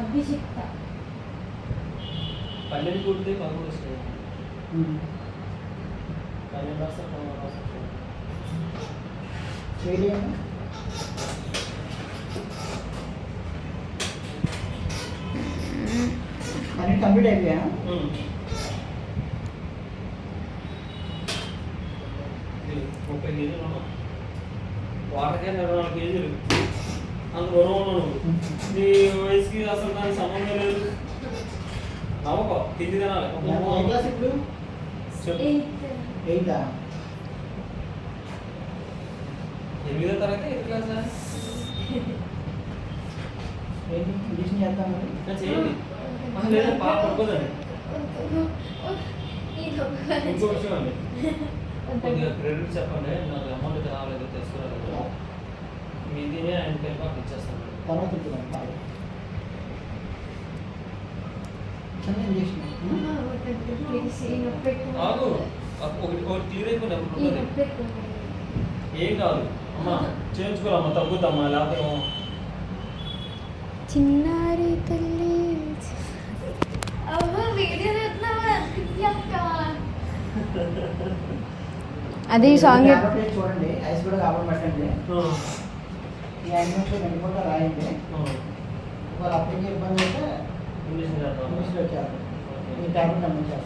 అభిషిక్త పల్లెని కొడితే పదమూడు వస్తుంది. పన్నెండు రాస్తా 16 రాస్తా. అన్ని కంప్లీట్ అయిపోయా? ఇది 30 కేజీలు ఉన్నావు. వాటర్ క్యాన్ 24 కేజీలు. అంత బరువు ఉన్నావు. నీ వయసుకి అసలు దానికి సంబంధం లేదు. నవ్వకో, తిండి తినాలి. ఏ క్లాస్ ఇప్పుడు? చెప్పు. 8th. 8వ తరగతి 8వ క్లాసా? ఏంటి ఇంగ్లీష్ చేద్దాం మరి? చేయండి. లేదా పాప పడుకోదండి. ఇంకో విషయం అండి, కొద్దిగా క్రెడిట్ చెప్పండి. నాకు అమౌంట్ రాలేదు, తెలుసుకోలేదు. మీదినే ఆయన పేరు పాప ఇచ్చేస్తాను. తర్వాత ఉంటున్నాను బాగా చిన్న ఇంగ్లీష్ కాదు, ఒకటి క్లియర్ అయిపోయింది. అప్పుడు ఉంటుంది. ఏం కాదు అమ్మా, చేయించుకోవాలమ్మా, తగ్గుద్దమ్మా. లేకపోతే చిన్నారి తల్లి అది సాంగ్ చూడండి. ఐస్ కూడా కాబట్టి పెట్టండి. ఈ యానిమేషన్ వెళ్ళిపోతే రాయండి. ఒకవేళ అప్పటికి ఇబ్బంది అయితే ఇంగ్లీష్లో ఇంగ్లీష్లో వచ్చారు. ఈ ట్యాబ్లెట్ అమ్మించారు.